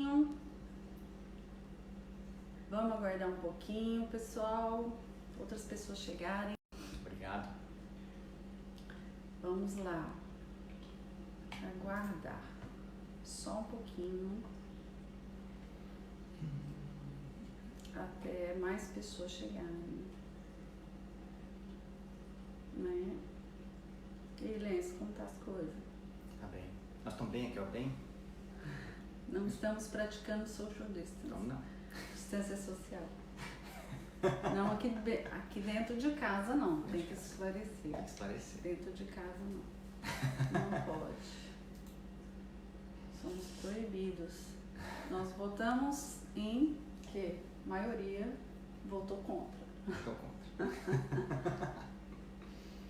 pouquinho. Vamos aguardar um pouquinho, pessoal. Outras pessoas chegarem. Obrigado. Vamos lá. Aguardar. Só um pouquinho. Até mais pessoas chegarem. Né? E Lenço, como tá as coisas? Tá bem. Nós estamos bem aqui, ó, bem? Não estamos praticando social distance. Como não? Distância social. Não, aqui dentro de casa não. Tem que esclarecer. Tem que esclarecer. Dentro de casa não. Não pode. Somos proibidos. Nós votamos em que maioria votou contra. Estou contra.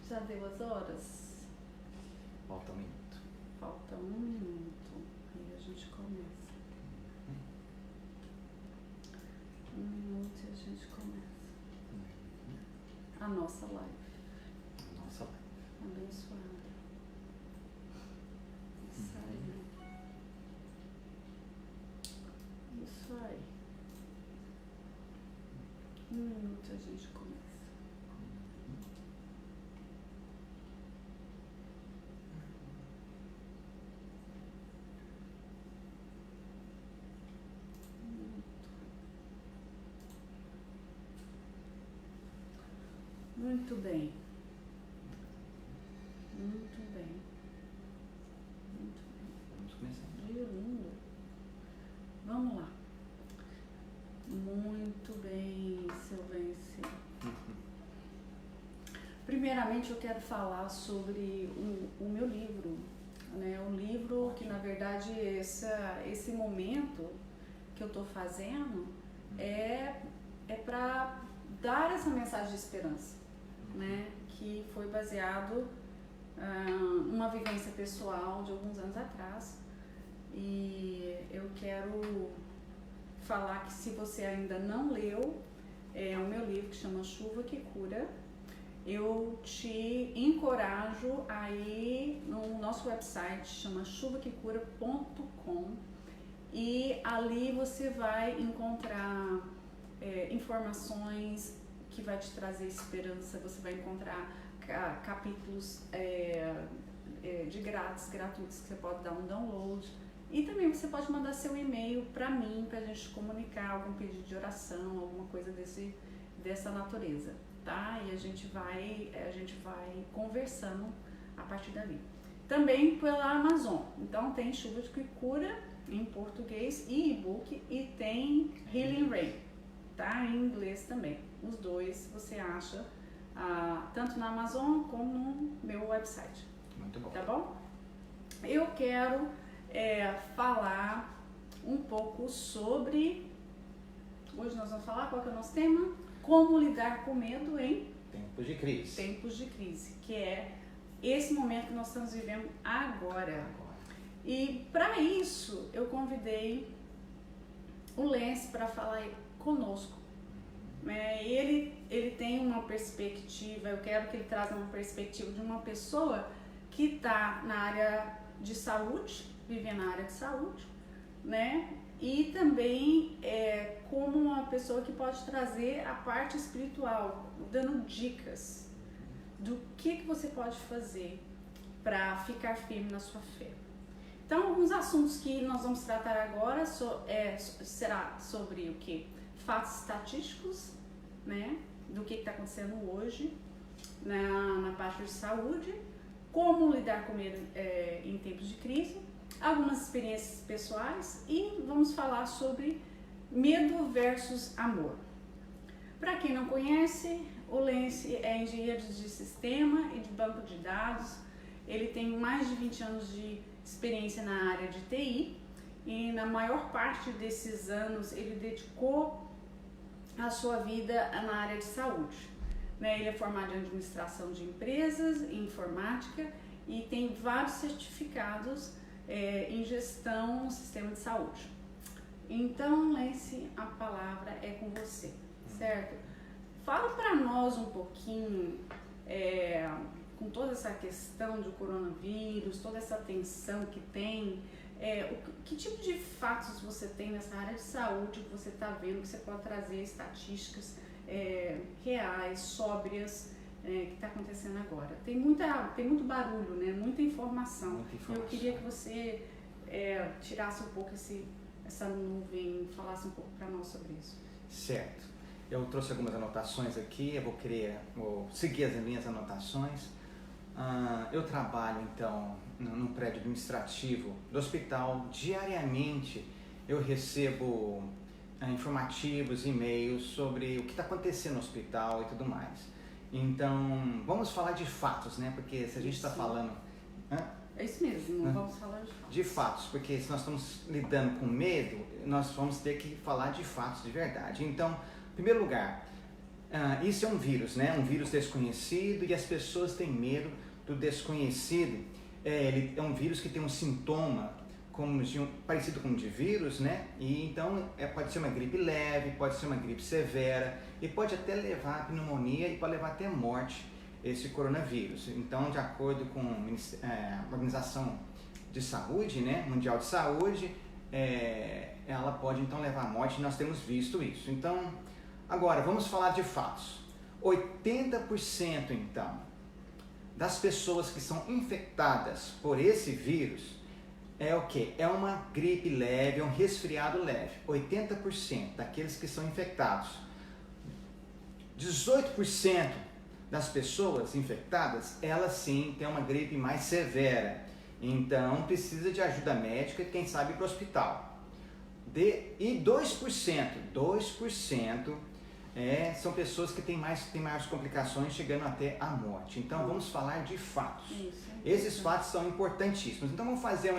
Já deu as horas? Falta um minuto. Falta um minuto. Aí a gente começa. Um minuto e a gente começa. A nossa live. Nossa live. Abençoada. Isso aí. Isso aí. Um minuto e a gente começa. Muito bem. Muito bem. Muito bem. Vamos começar. Dia lindo. Vamos lá. Muito bem, Silvência. Primeiramente eu quero falar sobre o meu livro, né? O livro que na verdade esse momento que eu estou fazendo é para dar essa mensagem de esperança, né? Que foi baseado numa vivência pessoal de alguns anos atrás, e eu quero falar que se você ainda não leu o meu livro, que chama Chuva que Cura, eu te encorajo a ir no nosso website, chama chuvaquecura.com, e ali você vai encontrar informações que vai te trazer esperança. Você vai encontrar capítulos de gratuitos que você pode dar um download, e também você pode mandar seu e-mail para mim, para a gente comunicar algum pedido de oração, alguma coisa dessa natureza, tá? E a gente vai conversando a partir dali. Também pela Amazon, então tem Chuva que Cura em português e e-book, e tem Healing Rain, tá? Em inglês também. Os dois você acha tanto na Amazon como no meu website. Muito bom. Tá bom? Eu quero falar um pouco sobre... Hoje nós vamos falar, qual que é o nosso tema? Como lidar com medo em Tempos de crise. tempos de crise, que é esse momento que nós estamos vivendo agora. E para isso eu convidei o Lenço para falar conosco. Ele tem uma perspectiva, eu quero que ele traga uma perspectiva de uma pessoa que está na área de saúde, vivendo na área de saúde, né? E também como uma pessoa que pode trazer a parte espiritual, dando dicas do que você pode fazer para ficar firme na sua fé. Então, alguns assuntos que nós vamos tratar agora será sobre o que? Fatos estatísticos, né? Do que está acontecendo hoje na parte de saúde, como lidar com medo em tempos de crise, algumas experiências pessoais, e vamos falar sobre medo versus amor. Para quem não conhece, o Lenço é engenheiro de sistema e de banco de dados. Ele tem mais de 20 anos de experiência na área de TI, e na maior parte desses anos ele dedicou a sua vida na área de saúde, né? Ele é formado em administração de empresas, em informática, e tem vários certificados em gestão no sistema de saúde. Então, Lenço, a palavra é com você, certo? Fala para nós um pouquinho, com toda essa questão do coronavírus, toda essa tensão que tem, Que tipo de fatos você tem nessa área de saúde que você está vendo, que você pode trazer estatísticas reais, sóbrias, que está acontecendo agora? Tem muito barulho, né? Muita informação. Muita informação. Eu queria que você tirasse um pouco essa nuvem e falasse um pouco para nós sobre isso. Certo. Eu trouxe algumas anotações aqui, eu vou seguir as minhas anotações. Eu trabalho, então, num prédio administrativo do hospital. Diariamente eu recebo informativos, e-mails sobre o que está acontecendo no hospital e tudo mais. Então, vamos falar de fatos, né? Porque se a gente está falando... É isso mesmo, vamos falar de fatos. De fatos, porque se nós estamos lidando com medo, nós vamos ter que falar de fatos de verdade. Então, em primeiro lugar, isso é um vírus, né? Um vírus desconhecido, e as pessoas têm medo do desconhecido. Ele é um vírus que tem um sintoma parecido com o de vírus, né? E então pode ser uma gripe leve, pode ser uma gripe severa, e pode até levar a pneumonia e pode levar até morte, esse coronavírus. Então, de acordo com a Organização de Saúde, né, Mundial de Saúde, ela pode então levar à morte, e nós temos visto isso. Então, agora vamos falar de fatos. 80% então das pessoas que são infectadas por esse vírus é o quê? É uma gripe leve, é um resfriado leve. 80% daqueles que são infectados. 18% das pessoas infectadas, elas sim têm uma gripe mais severa. Então, precisa de ajuda médica e quem sabe ir para o hospital. E 2% são pessoas que têm maiores complicações, chegando até a morte. Então, vamos falar de fatos. Esses fatos são importantíssimos. Então, vamos fazer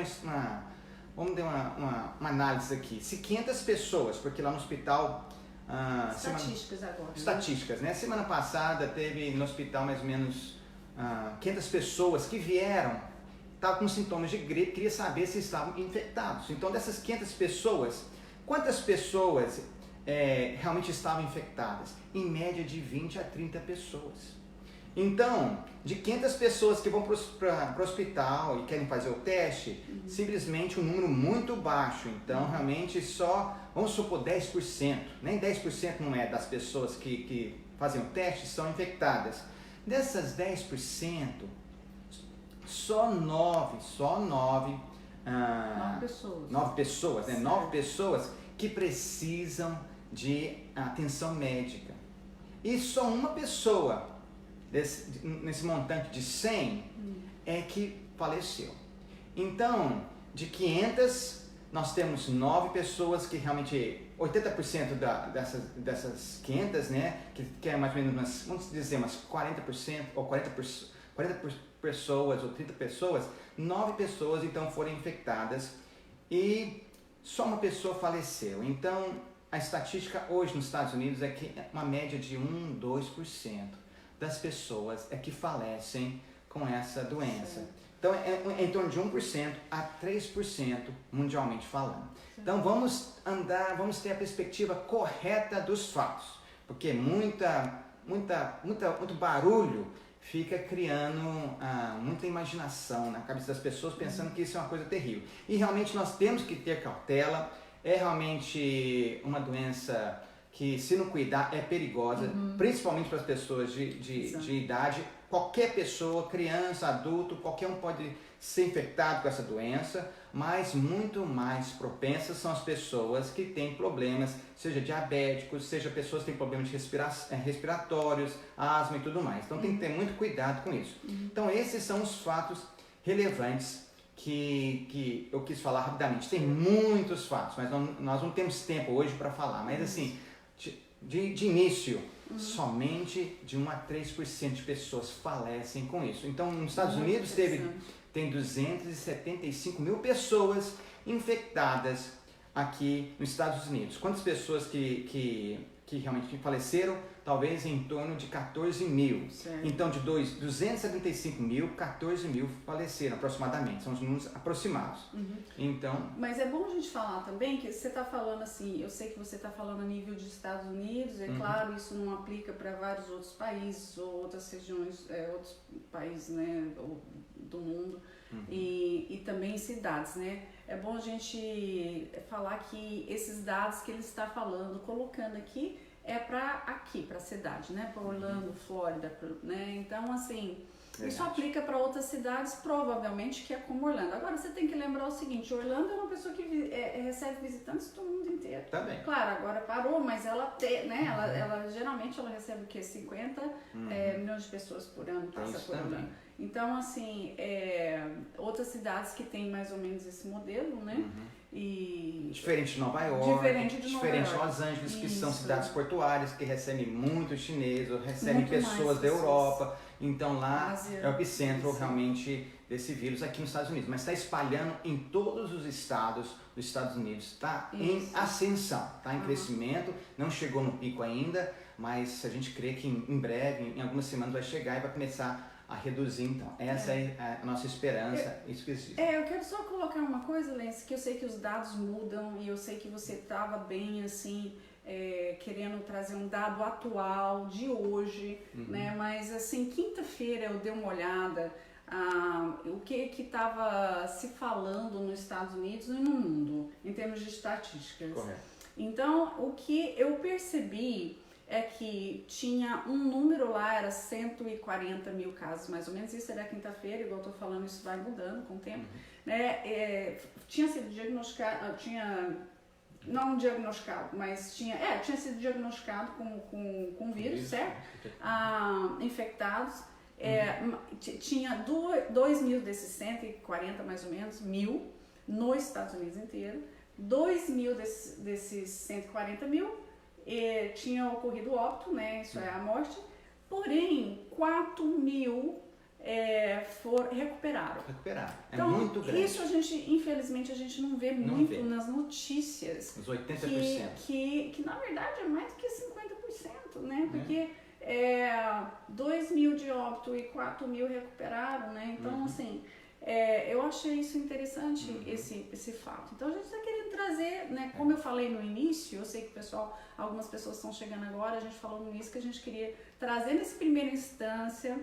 uma análise aqui. Se 500 pessoas, porque lá no hospital... Estatísticas agora. Estatísticas, né? Semana passada teve no hospital mais ou menos 500 pessoas que vieram, estavam com sintomas de gripe, queria saber se estavam infectados. Então, dessas 500 pessoas, quantas pessoas realmente estavam infectadas? Em média de 20 a 30 pessoas. Então, de 500 pessoas que vão para o hospital e querem fazer o teste, simplesmente um número muito baixo. Então, realmente só, vamos supor, 10%, nem 10% não é das pessoas que fazem o teste são infectadas. Dessas 10%, só 9 pessoas. 9 pessoas, né? 9 pessoas que precisam de atenção médica. E só uma pessoa nesse montante de 100 é que faleceu. Então, de 500, nós temos 9 pessoas que realmente, 80% dessas 500, né, que é mais ou menos vamos dizer, umas 40%, ou 40 pessoas, ou 30 pessoas, 9 pessoas então foram infectadas e só uma pessoa faleceu. Então, a estatística hoje nos Estados Unidos é que uma média de 2% das pessoas é que falecem com essa doença. Sim. Então, é em torno de 1% a 3% mundialmente falando. Sim. Então, vamos ter a perspectiva correta dos fatos, porque muito barulho fica criando muita imaginação na cabeça das pessoas, pensando que isso é uma coisa terrível. E realmente nós temos que ter cautela, é realmente uma doença que, se não cuidar, é perigosa, principalmente para as pessoas de idade. Qualquer pessoa, criança, adulto, qualquer um pode ser infectado com essa doença, mas muito mais propensas são as pessoas que têm problemas, seja diabéticos, seja pessoas que têm problemas respiratórios, asma e tudo mais. Então tem que ter muito cuidado com isso. Então esses são os fatos relevantes que eu quis falar rapidamente. Tem muitos fatos, mas nós não temos tempo hoje para falar, mas assim... De início, somente de 1 a 3% de pessoas falecem com isso. Então, nos Estados Unidos tem 275 mil pessoas infectadas aqui nos Estados Unidos. Quantas pessoas que realmente faleceram? Talvez em torno de 14 mil. Certo. Então, de 275 mil, 14 mil faleceram aproximadamente. São os números aproximados. Então, mas é bom a gente falar também que você está falando assim, eu sei que você está falando a nível dos Estados Unidos, é claro, isso não aplica para vários outros países ou outras regiões, outros países, né, do mundo, e também cidades, né? é bom a gente falar que esses dados que ele está falando, colocando aqui, é para a cidade, né? Para Orlando, Flórida, né? Então, assim, isso aplica para outras cidades, provavelmente, que é como Orlando. Agora, você tem que lembrar o seguinte, Orlando é uma pessoa que recebe visitantes do mundo inteiro. Também. Claro, agora parou, mas ela geralmente ela recebe o quê? 50 milhões de pessoas por ano, passa por Orlando. Então, assim, outras cidades que têm mais ou menos esse modelo, né? E diferente de Nova York, diferente de Los Angeles, que são cidades portuárias, que recebem muito chinês, ou recebem pessoas da Europa. Então lá é o epicentro realmente desse vírus aqui nos Estados Unidos. Mas está espalhando em todos os estados dos Estados Unidos. Está em ascensão, está em crescimento, não chegou no pico ainda, mas a gente crê que em breve, em algumas semanas, vai chegar e vai começar a reduzir, então. Essa é a nossa esperança, isso que existe. Eu quero só colocar uma coisa, Lenci, que eu sei que os dados mudam e eu sei que você estava bem, assim, querendo trazer um dado atual de hoje, né? Mas, assim, quinta-feira eu dei uma olhada o que estava se falando nos Estados Unidos e no mundo, em termos de estatísticas. Correto. Então, o que eu percebi é que tinha um número lá, era 140 mil casos mais ou menos, isso era quinta-feira, igual eu tô falando, isso vai mudando com o tempo, né? Tinha sido diagnosticado, não diagnosticado, mas tinha sido diagnosticado com vírus, certo? Infectados, tinha 2 mil desses 140 mais ou menos, mil, nos Estados Unidos inteiro, 2 mil desses 140 mil, tinha ocorrido óbito, né? Isso é a morte, porém 4 mil recuperaram. Então, muito grande. Isso infelizmente a gente não vê muito nas notícias. Uns 80%. Que na verdade é mais do que 50%, né? Porque 2 mil de óbito e 4 mil recuperaram, né? Então, assim, eu achei isso interessante, esse fato. Então, a gente está querendo trazer, né? Como eu falei no início, eu sei que algumas pessoas estão chegando agora, a gente falou no início que a gente queria trazer nessa primeira instância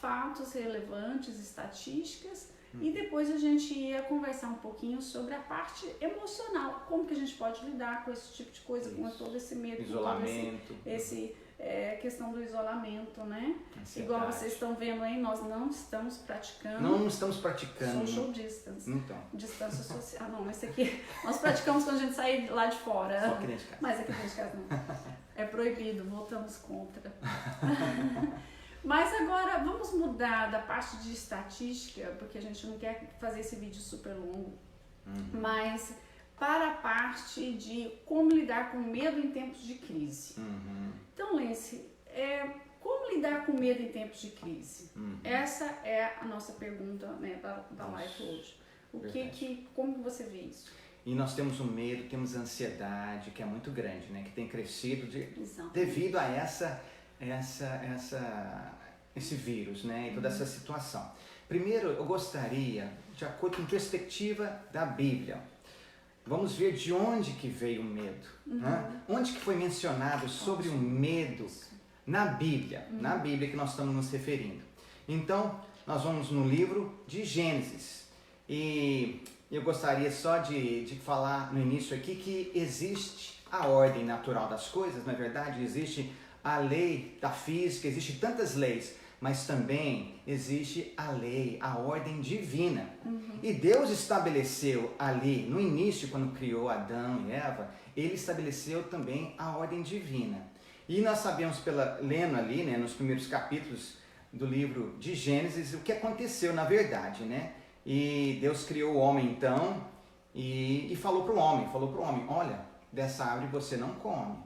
fatos relevantes, estatísticas, e depois a gente ia conversar um pouquinho sobre a parte emocional, como que a gente pode lidar com esse tipo de coisa, com todo esse medo, isolamento, questão do isolamento, né? Igual vocês estão vendo aí, nós não estamos praticando. Social distance. Então. Distância social. Não, esse aqui nós praticamos quando a gente sai lá de fora. Só aqui dentro de casa. Mas aqui dentro de casa não. É proibido, voltamos contra. Mas agora vamos mudar da parte de estatística, porque a gente não quer fazer esse vídeo super longo, mas para a parte de como lidar com medo em tempos de crise. Então, Lenci, como lidar com medo em tempos de crise? Essa é a nossa pergunta, né, da live hoje. Como você vê isso? E nós temos o medo, temos a ansiedade, que é muito grande, né, que tem crescido devido a esse vírus, né, e toda essa situação. Primeiro, eu gostaria, de acordo com a perspectiva da Bíblia, vamos ver de onde que veio o medo, né? Onde que foi mencionado sobre o medo na Bíblia, que nós estamos nos referindo. Então, nós vamos no livro de Gênesis, e eu gostaria só de falar no início aqui que existe a ordem natural das coisas, na verdade, existe a lei da física, existem tantas leis, mas também existe a lei, a ordem divina. E Deus estabeleceu ali, no início, quando criou Adão e Eva, Ele estabeleceu também a ordem divina. E nós sabemos, lendo ali, né, nos primeiros capítulos do livro de Gênesis, o que aconteceu na verdade, né? E Deus criou o homem, então, e falou para o homem, olha, dessa árvore você não come,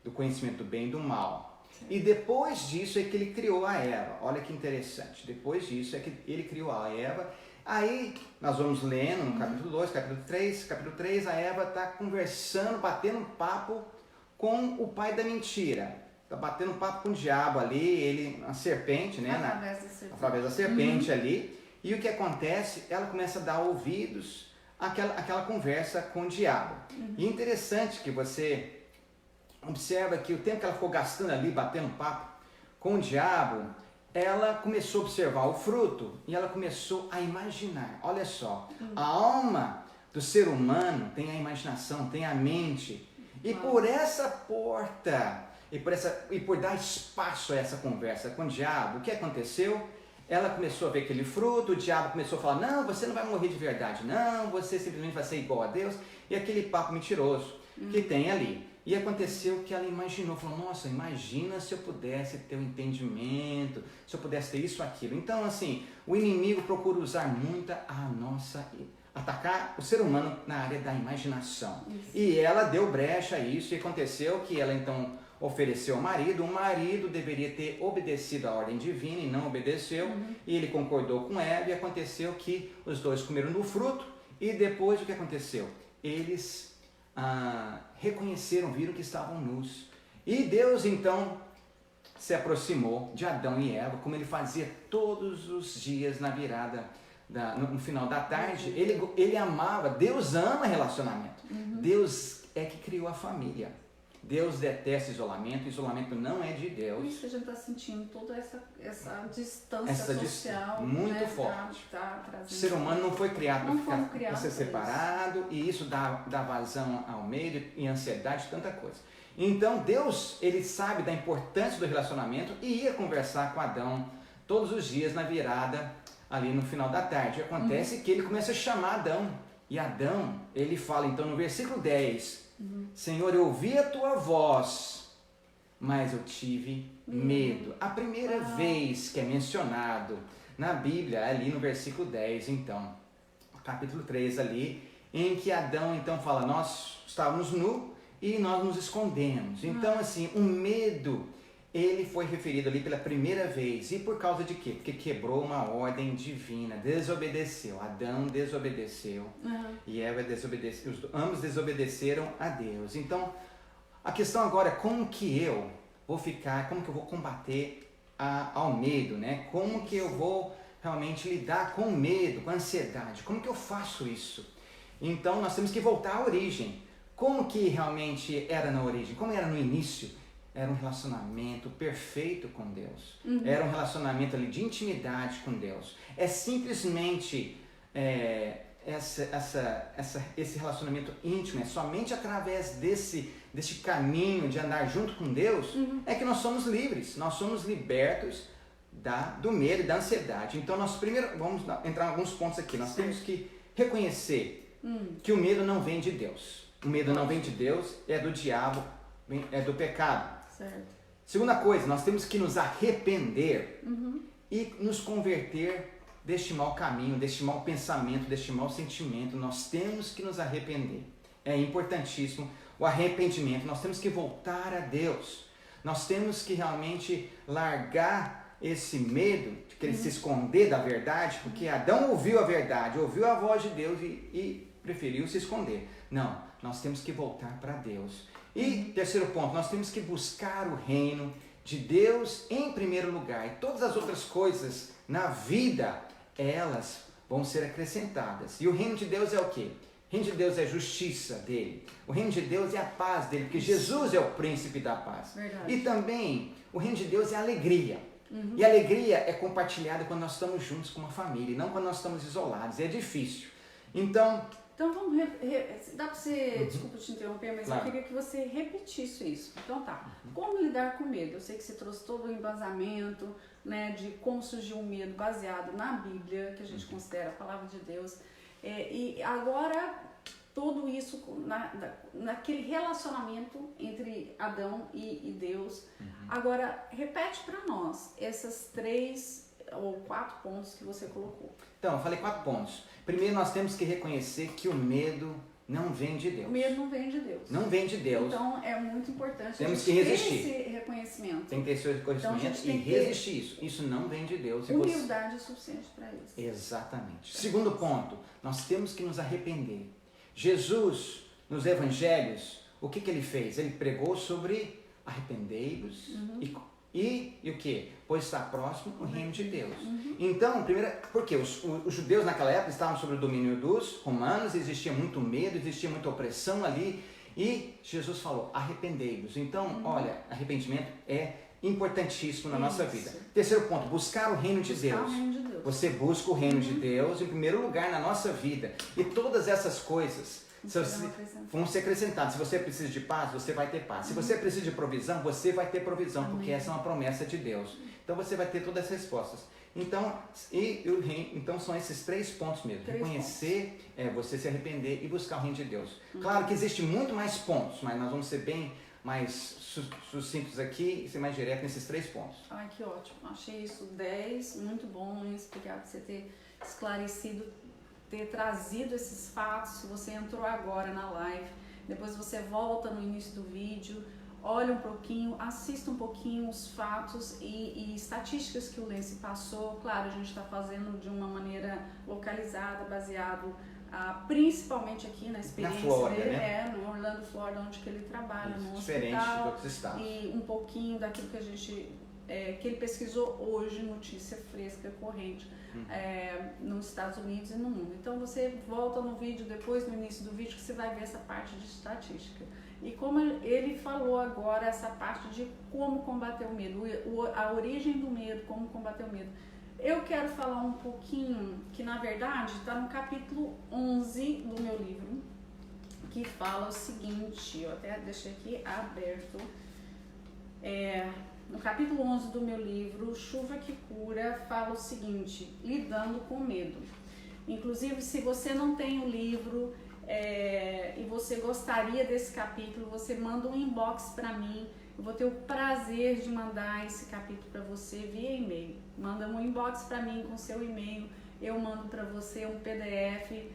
do conhecimento do bem e do mal. E depois disso é que ele criou a Eva. Olha que interessante. Depois disso é que ele criou a Eva. Aí nós vamos lendo no capítulo 2, capítulo 3. Capítulo 3, a Eva está conversando, batendo papo com o pai da mentira. Está batendo papo com o diabo ali, a serpente, né? Através da serpente ali. E o que acontece? Ela começa a dar ouvidos àquela conversa com o diabo. E é interessante que você observa que o tempo que ela ficou gastando ali, batendo papo com o diabo, ela começou a observar o fruto e ela começou a imaginar. Olha só, a alma do ser humano tem a imaginação, tem a mente. E por essa porta, e por dar espaço a essa conversa com o diabo, o que aconteceu? Ela começou a ver aquele fruto, o diabo começou a falar, não, você não vai morrer de verdade, não, você simplesmente vai ser igual a Deus. E aquele papo mentiroso que tem ali. E aconteceu que ela imaginou, falou, nossa, imagina se eu pudesse ter um entendimento, se eu pudesse ter isso, aquilo. Então, assim, o inimigo procura usar muito atacar o ser humano na área da imaginação. Isso. E ela deu brecha a isso, e aconteceu que ela então ofereceu ao marido, o marido deveria ter obedecido à ordem divina e não obedeceu, e ele concordou com Eva, e aconteceu que os dois comeram do fruto, e depois o que aconteceu? Eles reconheceram, viram que estavam nus. E Deus então se aproximou de Adão e Eva, como ele fazia todos os dias na virada, no final da tarde. Ele amava, Deus ama relacionamento. Deus é que criou a família. Deus detesta isolamento, isolamento não é de Deus. Por isso que a gente está sentindo toda essa distância social. Muito forte. O ser humano não foi criado para ser separado, e isso dá vazão ao medo e ansiedade, tanta coisa. Então Deus, ele sabe da importância do relacionamento e ia conversar com Adão todos os dias na virada, ali no final da tarde. Acontece que ele começa a chamar Adão, e Adão, ele fala então no versículo 10, Senhor, eu ouvi a tua voz, mas eu tive medo. A primeira vez que é mencionado na Bíblia, ali no versículo 10, então, capítulo 3 ali, em que Adão então fala, nós estávamos nus e nós nos escondemos. Então, assim, o medo, ele foi referido ali pela primeira vez. E por causa de quê? Porque quebrou uma ordem divina, desobedeceu. Adão desobedeceu e Eva desobedeceu. Ambos desobedeceram a Deus. Então, a questão agora é como que eu vou ficar, como que eu vou combater ao medo, né? Como que eu vou realmente lidar com o medo, com a ansiedade? Como que eu faço isso? Então, nós temos que voltar à origem. Como que realmente era na origem? Como era no início? Era um relacionamento perfeito com Deus. Era um relacionamento ali de intimidade com Deus. É simplesmente esse relacionamento íntimo, é somente através desse caminho de andar junto com Deus, é que nós somos livres, nós somos libertos do medo e da ansiedade. Então, nós primeiro vamos entrar em alguns pontos aqui. Nós temos que reconhecer que o medo não vem de Deus. O medo não vem de Deus, é do diabo, é do pecado. Certo. Segunda coisa, nós temos que nos arrepender e nos converter deste mau caminho, deste mau pensamento, deste mau sentimento. Nós temos que nos arrepender. É importantíssimo o arrependimento. Nós temos que voltar a Deus. Nós temos que realmente largar esse medo de querer se esconder da verdade, porque Adão ouviu a verdade, ouviu a voz de Deus e preferiu se esconder. Não, nós temos que voltar para Deus. E terceiro ponto, nós temos que buscar o reino de Deus em primeiro lugar. E todas as outras coisas na vida, elas vão ser acrescentadas. E o reino de Deus é o quê? O reino de Deus é a justiça dele. O reino de Deus é a paz dele, porque Jesus é o príncipe da paz. Verdade. E também, o reino de Deus é a alegria. E a alegria é compartilhada quando nós estamos juntos com uma família, e não quando nós estamos isolados. É difícil. Então vamos, dá para você, desculpa te interromper, mas claro, eu queria que você repetisse isso. Então como lidar com medo? Eu sei que você trouxe todo o embasamento, né, de como surgiu o medo baseado na Bíblia, que a gente considera a palavra de Deus. E agora, tudo isso naquele relacionamento entre Adão e Deus. Agora, repete para nós essas 3 ou 4 pontos que você colocou. Então, eu falei 4 pontos. Primeiro, nós temos que reconhecer que o medo não vem de Deus. O medo não vem de Deus. Não vem de Deus. Então, é muito importante temos que resistir. Ter esse reconhecimento. Tem que ter esse reconhecimento então, e resistir isso. Isso não vem de Deus. Humildade é suficiente para isso. Exatamente. Segundo ponto, nós temos que nos arrepender. Jesus, nos evangelhos, o que ele fez? Ele pregou sobre arrependei-vos e o que? Pois está próximo o reino de Deus. Então, primeiro, porque os judeus naquela época estavam sob o domínio dos romanos, existia muito medo, existia muita opressão ali, e Jesus falou, arrependei-vos. Então, olha, arrependimento é importantíssimo na nossa vida. Terceiro ponto, buscar o reino de Deus. Você busca o reino de Deus em primeiro lugar na nossa vida. E todas essas coisas vão ser acrescentadas. Se você precisa de paz, você vai ter paz. Se você precisa de provisão, você vai ter provisão, porque essa é uma promessa de Deus. Então você vai ter todas as respostas. Então são esses 3 pontos mesmo. Reconhecer, você se arrepender e buscar o reino de Deus. Claro que existe muito mais pontos, mas nós vamos ser bem mais sucintos aqui e ser mais direto nesses 3 pontos. Ai, que ótimo. Achei isso 10, muito bom, Luiz. Obrigado por você ter esclarecido, ter trazido esses fatos. Se você entrou agora na live, depois você volta no início do vídeo, olha um pouquinho, assista um pouquinho os fatos e estatísticas que o Lenci passou. Claro, a gente está fazendo de uma maneira localizada, baseado principalmente aqui na experiência Flórida, dele, né? No Orlando, Flórida, onde que ele trabalha, no diferente hospital, de outros estados. E um pouquinho daquilo que a gente que ele pesquisou hoje, notícia fresca, corrente, nos Estados Unidos e no mundo. Então você volta no vídeo, depois no início do vídeo, que você vai ver essa parte de estatística. E como ele falou agora, essa parte de como combater o medo, a origem do medo, como combater o medo. Eu quero falar um pouquinho, que na verdade está no capítulo 11 do meu livro, que fala o seguinte, eu até deixei aqui aberto, no capítulo 11 do meu livro, Chuva que Cura, fala o seguinte, lidando com medo. Inclusive, se você não tem o livro e você gostaria desse capítulo, você manda um inbox para mim. Eu vou ter o prazer de mandar esse capítulo para você via e-mail. Manda um inbox para mim com seu e-mail, eu mando para você um PDF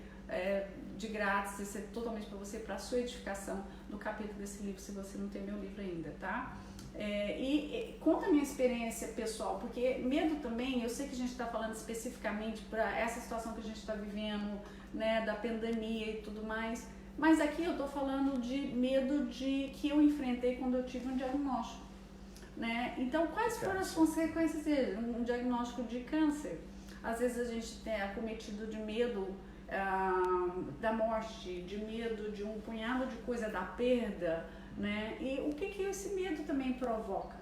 de grátis, esse é totalmente para você, para a sua edificação do capítulo desse livro, se você não tem meu livro ainda, tá? E conta a minha experiência pessoal, porque medo também, eu sei que a gente está falando especificamente para essa situação que a gente está vivendo, né, da pandemia e tudo mais, mas aqui eu estou falando de medo que eu enfrentei quando eu tive um diagnóstico, né? Então, quais foram as consequências dele? Um diagnóstico de câncer. Às vezes a gente é acometido de medo da morte, de medo de um punhado de coisa, da perda, né? E o que esse medo também provoca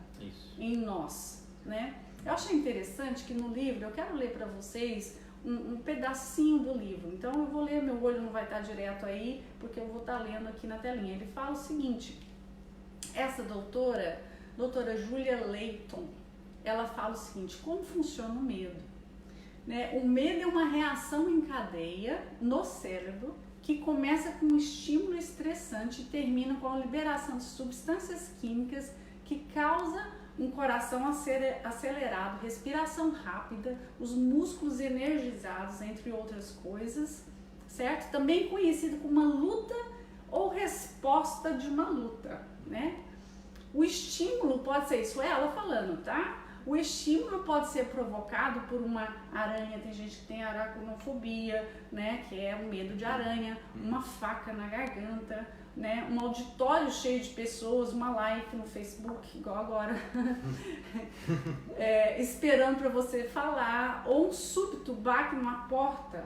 em nós, né? Eu achei interessante que no livro, eu quero ler para vocês um pedacinho do livro. Então eu vou ler, meu olho não vai estar direto aí, porque eu vou estar lendo aqui na telinha. Ele fala o seguinte, essa doutora Julia Layton, ela fala o seguinte, como funciona o medo? Né? O medo é uma reação em cadeia no cérebro que começa com um estímulo estressante e termina com a liberação de substâncias químicas que causa um coração acelerado, respiração rápida, os músculos energizados, entre outras coisas, certo? Também conhecido como uma luta ou resposta de uma luta, né? O estímulo pode ser, isso é ela falando, tá? O estímulo pode ser provocado por uma aranha, tem gente que tem aracnofobia, né? Que é o medo de aranha, uma faca na garganta, né? Um auditório cheio de pessoas, uma live no Facebook, igual agora, esperando para você falar, ou um súbito baque numa porta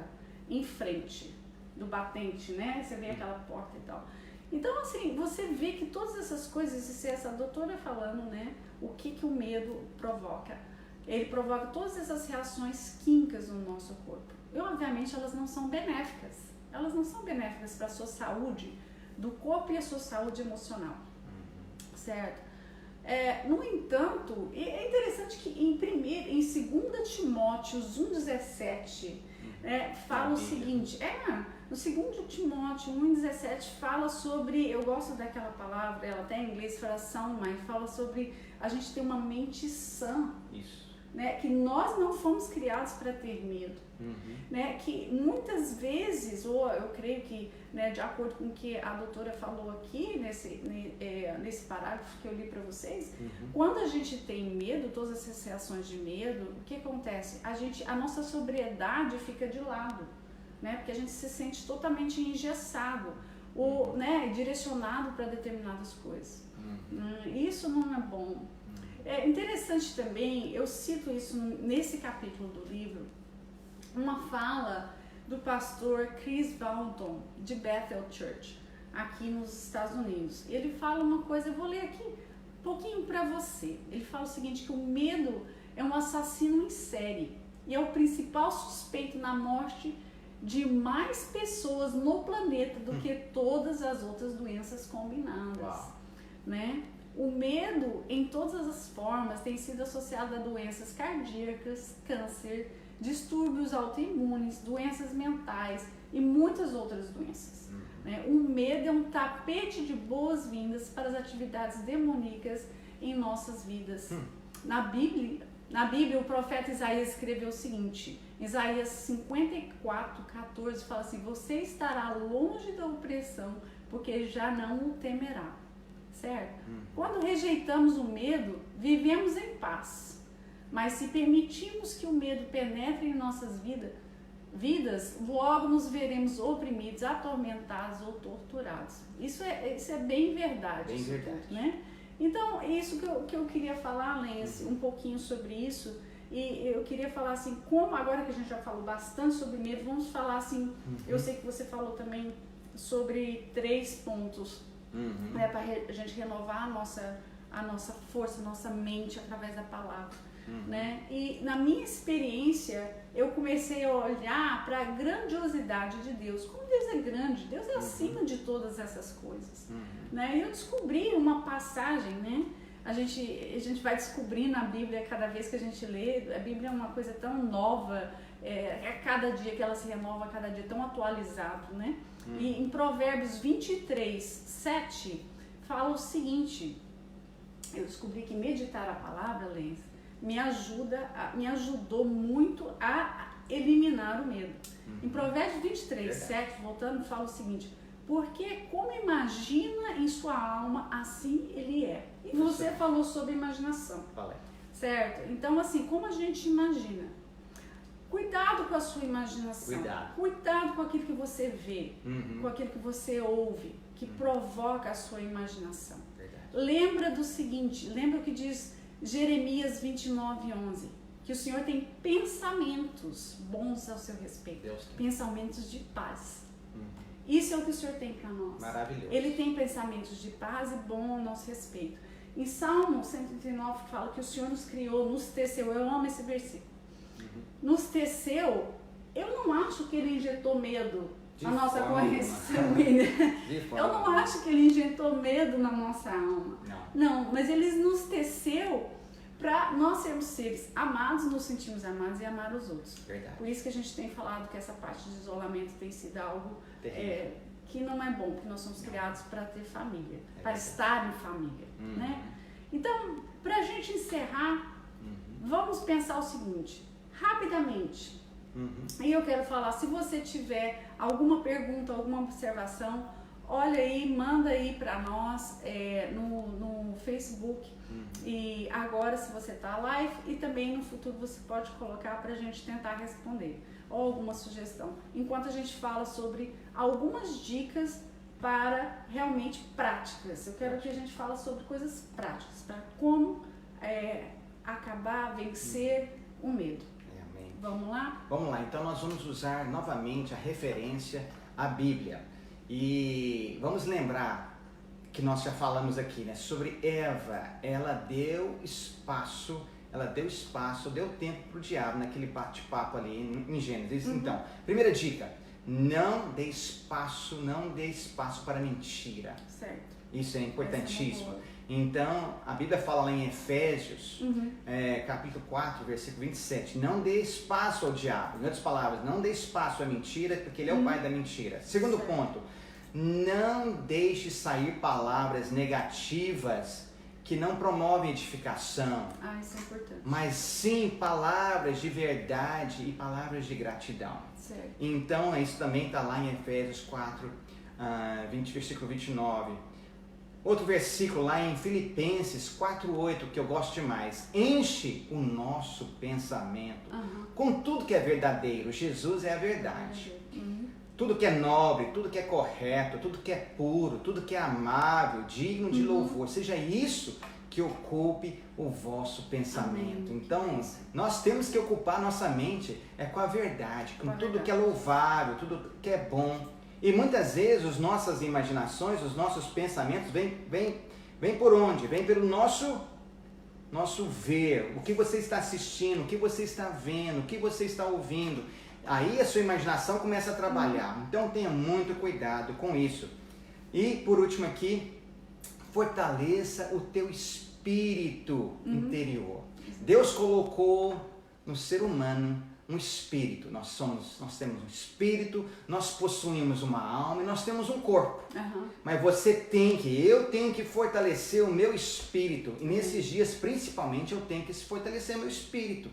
em frente do batente, né? Você vê aquela porta e tal. Então, assim, você vê que todas essas coisas, e se essa doutora falando, né? O que o medo provoca? Ele provoca todas essas reações químicas no nosso corpo. E, obviamente, elas não são benéficas. Elas não são benéficas para a sua saúde do corpo e a sua saúde emocional, certo? No entanto, é interessante que em 2 Timóteo 1,17 fala o seguinte, no 2 Timóteo 1,17 fala sobre, eu gosto daquela palavra, ela até em inglês fala sound mind, fala sobre a gente ter uma mente sã. Isso. Né, que nós não fomos criados para ter medo, né, que muitas vezes, ou eu creio que, né, de acordo com o que a doutora falou aqui nesse parágrafo que eu li para vocês, quando a gente tem medo, todas essas reações de medo, o que acontece? A nossa sobriedade fica de lado, né, porque a gente se sente totalmente engessado ou, né, direcionado para determinadas coisas. Isso não é bom. É interessante também, eu cito isso nesse capítulo do livro, uma fala do pastor Chris Vallotton, de Bethel Church, aqui nos Estados Unidos. Ele fala uma coisa, eu vou ler aqui, pouquinho para você. Ele fala o seguinte, que o medo é um assassino em série e é o principal suspeito na morte de mais pessoas no planeta do que todas as outras doenças combinadas. Uau. Né? O medo, em todas as formas, tem sido associado a doenças cardíacas, câncer, distúrbios autoimunes, doenças mentais e muitas outras doenças. Né? O medo é um tapete de boas-vindas para as atividades demoníacas em nossas vidas. Na Bíblia, o profeta Isaías escreveu o seguinte, Isaías 54:14 fala assim, você estará longe da opressão, porque já não o temerá. Certo? Quando rejeitamos o medo, vivemos em paz. Mas se permitirmos que o medo penetre em nossas vidas, logo nos veremos oprimidos, atormentados ou torturados. Isso é bem verdade. Bem verdade. Né? Então, isso que eu queria falar, Lenz, um pouquinho sobre isso. E eu queria falar assim, como agora que a gente já falou bastante sobre medo, vamos falar assim, eu sei que você falou também sobre 3 pontos. Né, para a gente renovar a nossa força, a nossa mente através da palavra. Né? E na minha experiência, eu comecei a olhar para a grandiosidade de Deus. Como Deus é grande, Deus é acima de todas essas coisas. Né? E eu descobri uma passagem, né? A gente vai descobrindo na Bíblia cada vez que a gente lê. A Bíblia é uma coisa tão nova, a cada dia que ela se renova, a cada dia tão atualizado, né? E em Provérbios 23:7 fala o seguinte, eu descobri que meditar a palavra, Lenz, me ajudou muito a eliminar o medo. Em Provérbios 23:7, voltando, fala o seguinte, porque como imagina em sua alma, assim ele é. E você falou sobre imaginação. Falei. Certo? Então, assim, como a gente imagina? Cuidado com a sua imaginação. Cuidado com aquilo que você vê, com aquilo que você ouve, que provoca a sua imaginação. Verdade. Lembra do seguinte, lembra o que diz Jeremias 29:11, que o Senhor tem pensamentos bons ao seu respeito, pensamentos de paz. Isso é o que o Senhor tem para nós. Maravilhoso. Ele tem pensamentos de paz e bom ao nosso respeito. Em Salmo 139 fala que o Senhor nos criou, nos teceu, eu amo esse versículo. Nos teceu, eu não acho que ele injetou medo na nossa corrente sanguínea. Eu não acho que ele injetou medo na nossa alma. Não, mas ele nos teceu para nós sermos seres amados, nos sentimos amados e amar os outros. Verdade. Por isso que a gente tem falado que essa parte de isolamento tem sido algo que não é bom, porque nós somos criados para ter família, para estar em família. Né? Então, para a gente encerrar, vamos pensar o seguinte, rapidamente. E eu quero falar, se você tiver alguma pergunta, alguma observação, olha aí, manda aí para nós no Facebook. E agora, se você está live, e também no futuro você pode colocar para a gente tentar responder. Ou alguma sugestão. Enquanto a gente fala sobre algumas dicas para realmente práticas. Eu quero que a gente fale sobre coisas práticas, para como acabar, vencer o medo. Amém. Vamos lá? Vamos lá, então nós vamos usar novamente a referência à Bíblia. E vamos lembrar que nós já falamos aqui, né, sobre Eva. Ela deu espaço, deu tempo para o diabo naquele bate-papo ali em Gênesis. Então, primeira dica, não dê espaço para mentira. Certo. Isso é importantíssimo. Então, a Bíblia fala lá em Efésios, capítulo 4, versículo 27, não dê espaço ao diabo. Em outras palavras, não dê espaço à mentira, porque ele é o pai da mentira. Segundo ponto, não deixe sair palavras negativas que não promovem edificação. Isso é importante. Mas sim palavras de verdade e palavras de gratidão. Certo. Então, isso também está lá em Efésios 4, versículo 29. Outro versículo lá em Filipenses 4:8, que eu gosto demais. Enche o nosso pensamento com tudo que é verdadeiro. Jesus é a verdade. Tudo que é nobre, tudo que é correto, tudo que é puro, tudo que é amável, digno de louvor. Seja isso que ocupe o vosso pensamento. Amém. Então, nós temos que ocupar nossa mente com a verdade, com tudo que é louvável, tudo que é bom. E muitas vezes as nossas imaginações, os nossos pensamentos vêm Vem por onde? Vem pelo nosso ver, o que você está assistindo, o que você está vendo, o que você está ouvindo. Aí a sua imaginação começa a trabalhar. Então tenha muito cuidado com isso. E por último aqui, fortaleça o teu espírito interior. Deus colocou no ser humano um espírito. Nós temos um espírito, nós possuímos uma alma e nós temos um corpo. Mas eu tenho que fortalecer o meu espírito. E nesses dias, principalmente, eu tenho que fortalecer meu espírito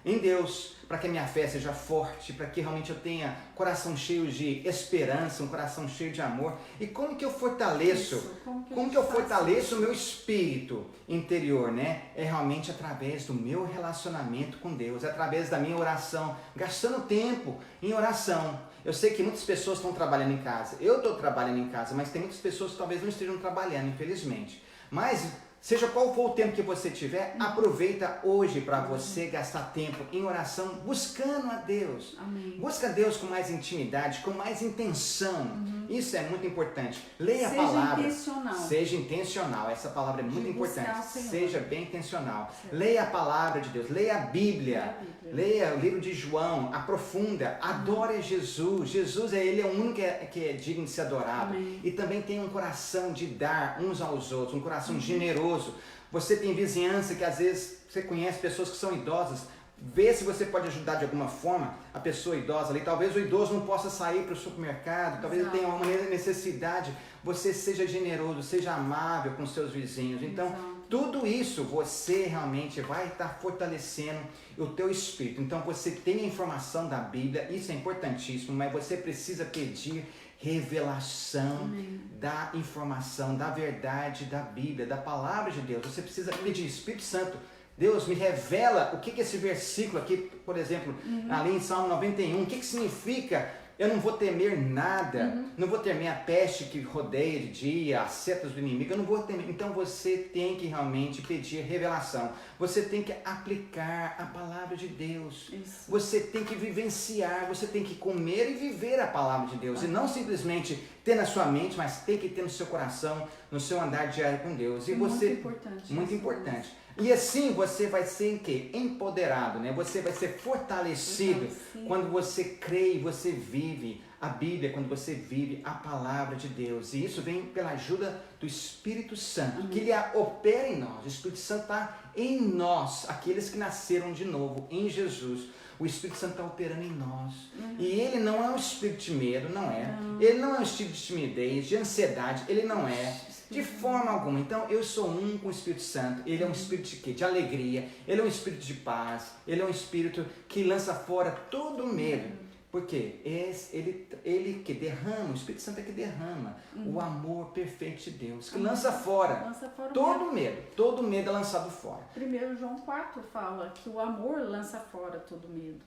em Deus, para que a minha fé seja forte, para que realmente eu tenha coração cheio de esperança, um coração cheio de amor. E como que eu fortaleço? Como que eu fortaleço o meu espírito interior, né? É realmente através do meu relacionamento com Deus, é através da minha oração, gastando tempo em oração. Eu sei que muitas pessoas estão trabalhando em casa. Eu estou trabalhando em casa, mas tem muitas pessoas que talvez não estejam trabalhando, infelizmente. Mas seja qual for o tempo que você tiver, aproveita hoje para você gastar tempo em oração, buscando a Deus. Amém. Busca a Deus com mais intimidade, com mais intenção. Isso é muito importante. Leia a palavra. Seja intencional. Essa palavra é muito importante. Seja bem intencional. Certo. Leia a palavra de Deus. Leia a Bíblia. Leia o livro de João. Aprofunda. Adore a Jesus. Jesus, ele é o único que é digno de ser adorado. Amém. E também tem um coração de dar uns aos outros. Um coração generoso. Você tem vizinhança que às vezes você conhece pessoas que são idosas. Vê se você pode ajudar de alguma forma a pessoa idosa ali. Talvez o idoso não possa sair para o supermercado, talvez ele tenha uma necessidade. Você seja generoso, seja amável com seus vizinhos. Então, tudo isso você realmente vai estar fortalecendo o teu espírito. Então, você tem a informação da Bíblia, isso é importantíssimo, mas você precisa pedir revelação da informação, da verdade da Bíblia, da palavra de Deus. Você precisa pedir, Espírito Santo, Deus me revela o que esse versículo aqui, por exemplo, ali em Salmo 91, o que significa? Eu não vou temer nada, não vou temer a peste que rodeia de dia, as setas do inimigo, eu não vou temer. Então você tem que realmente pedir revelação, você tem que aplicar a palavra de Deus, você tem que vivenciar, você tem que comer e viver a palavra de Deus, e não simplesmente ter na sua mente, mas tem que ter no seu coração, no seu andar diário com Deus. E você, muito importante. E assim você vai ser o quê? Empoderado, né? Você vai ser fortalecido quando você crê e você vive a Bíblia, quando você vive a palavra de Deus. E isso vem pela ajuda do Espírito Santo, que ele opera em nós. O Espírito Santo está em nós, aqueles que nasceram de novo em Jesus. O Espírito Santo está operando em nós. E ele não é um espírito de medo, não é. Ele não é um espírito de timidez, de ansiedade, ele não é. De forma alguma. Então, eu sou um com o Espírito Santo. Ele é um espírito de quê? De alegria. Ele é um espírito de paz. Ele é um espírito que lança fora todo medo. Por quê? Ele que derrama, o Espírito Santo é que derrama o amor perfeito de Deus. Que lança fora todo medo. Todo medo é lançado fora. 1 João 4 fala que o amor lança fora todo medo.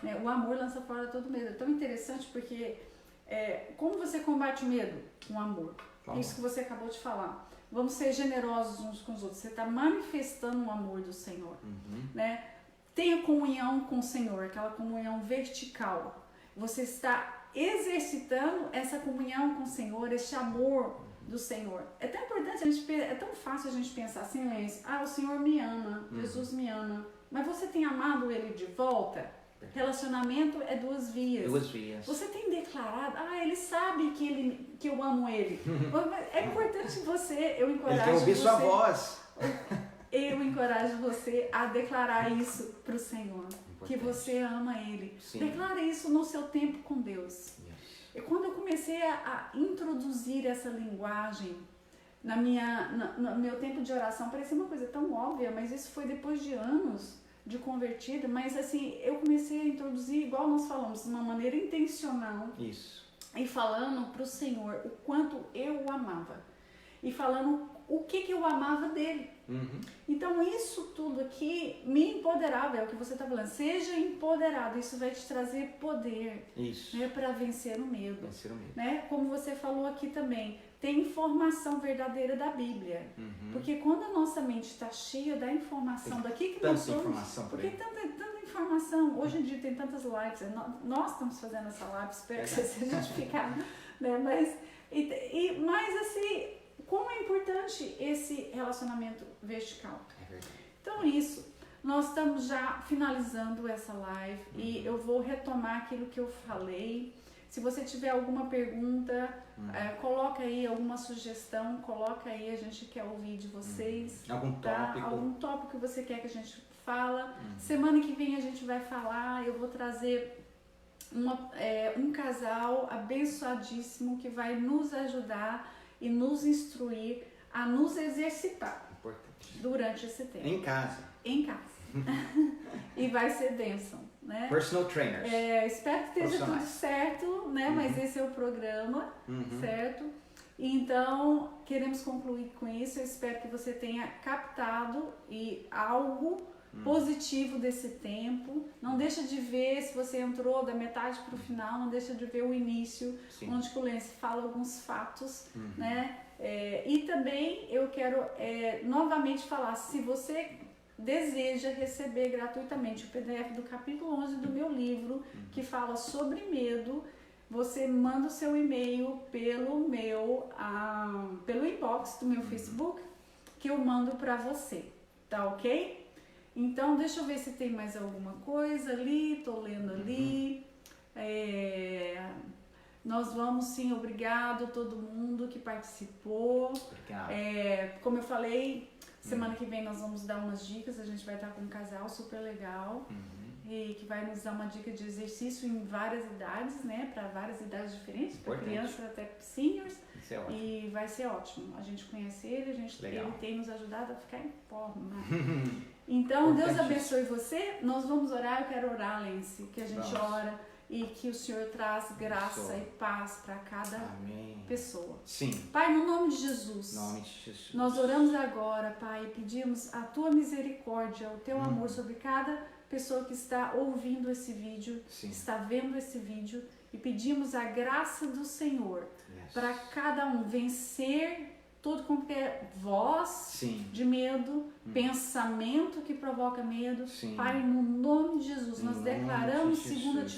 Né? O amor lança fora todo medo. É tão interessante porque como você combate o medo? Com amor. Isso que você acabou de falar. Vamos ser generosos uns com os outros. Você está manifestando o amor do Senhor. Né? Tenha comunhão com o Senhor, aquela comunhão vertical. Você está exercitando essa comunhão com o Senhor, esse amor do Senhor. É tão importante, é tão fácil a gente pensar assim, mas, o Senhor me ama, Jesus me ama. Mas você tem amado Ele de volta? Relacionamento é duas vias. Você tem declarado, Ele sabe que eu amo Ele. É importante eu encorajo Ele quer ouvir sua voz. Eu encorajo você a declarar isso para o Senhor. Que você ama Ele. Declare isso no seu tempo com Deus. E quando eu comecei a introduzir essa linguagem no meu tempo de oração, parecia uma coisa tão óbvia, mas isso foi depois de anos de convertida, mas assim, eu comecei a introduzir, igual nós falamos, de uma maneira intencional. E falando para o Senhor o quanto eu o amava. E falando o que eu amava dele. Então isso tudo aqui me empoderava, é o que você está falando. Seja empoderado, isso vai te trazer poder, né, para vencer o medo. Né? Como você falou aqui também, tem informação verdadeira da Bíblia. Porque quando a nossa mente está cheia da informação, daqui que nós somos, porque tanta informação, hoje em dia tem tantas lives, nós estamos fazendo essa live, espero que você seja edificado, né? Mas assim, como é importante durante esse relacionamento vertical. É verdade. Então, isso. Nós estamos já finalizando essa live e eu vou retomar aquilo que eu falei. Se você tiver alguma pergunta, coloca aí alguma sugestão, coloca aí, a gente quer ouvir de vocês. Algum tópico. Algum tópico que você quer que a gente fala. Semana que vem a gente vai falar, eu vou trazer um casal abençoadíssimo que vai nos ajudar e nos instruir a nos exercitar. Importante. Durante esse tempo. Em casa. Em casa. E vai ser bênção, né? Personal trainers. Espero que esteja tudo certo, né? Mas esse é o programa, certo? Então, queremos concluir com isso. Eu espero que você tenha captado algo positivo desse tempo. Não deixa de ver, se você entrou da metade para o final, não deixa de ver o início, onde o Lance fala alguns fatos, né? E também eu quero novamente falar, se você deseja receber gratuitamente o PDF do capítulo 11 do meu livro, que fala sobre medo, você manda o seu e-mail pelo inbox do meu Facebook, que eu mando para você, tá ok? Então, deixa eu ver se tem mais alguma coisa ali, tô lendo ali. Nós vamos sim, obrigado a todo mundo que participou. Obrigado. Como eu falei, semana que vem nós vamos dar umas dicas, a gente vai estar com um casal super legal e que vai nos dar uma dica de exercício em várias idades, né? Para várias idades diferentes, para crianças até seniors. Isso é ótimo. E vai ser ótimo. A gente conhece ele, ele tem nos ajudado a ficar em forma. Então, Deus abençoe você. Nós vamos orar, eu quero orar, Lance, que a gente ora e que o Senhor traz graça e paz para cada pessoa. Sim. Pai, no nome de Jesus, nós oramos agora, Pai, e pedimos a Tua misericórdia, o Teu amor sobre cada pessoa que está ouvindo esse vídeo, está vendo esse vídeo, e pedimos a graça do Senhor para cada um vencer todo qualquer voz de medo, pensamento que provoca medo. Pai, no nome de Jesus, nós declaramos 2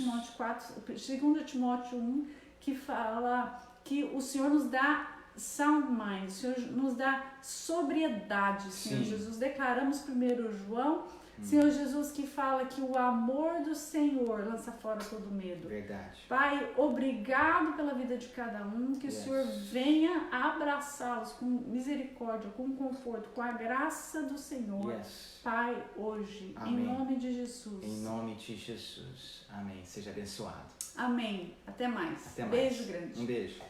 Timóteo 1, que fala que o Senhor nos dá sound mind, o Senhor nos dá sobriedade, Senhor Jesus. Declaramos 1 João, Senhor Jesus, que fala que o amor do Senhor lança fora todo medo. Verdade. Pai, obrigado pela vida de cada um, que o Senhor venha abraçá-los com misericórdia, com conforto, com a graça do Senhor. Pai, hoje, em nome de Jesus. Em nome de Jesus. Amém. Seja abençoado. Amém. Até mais. Até mais. Beijo grande. Um beijo.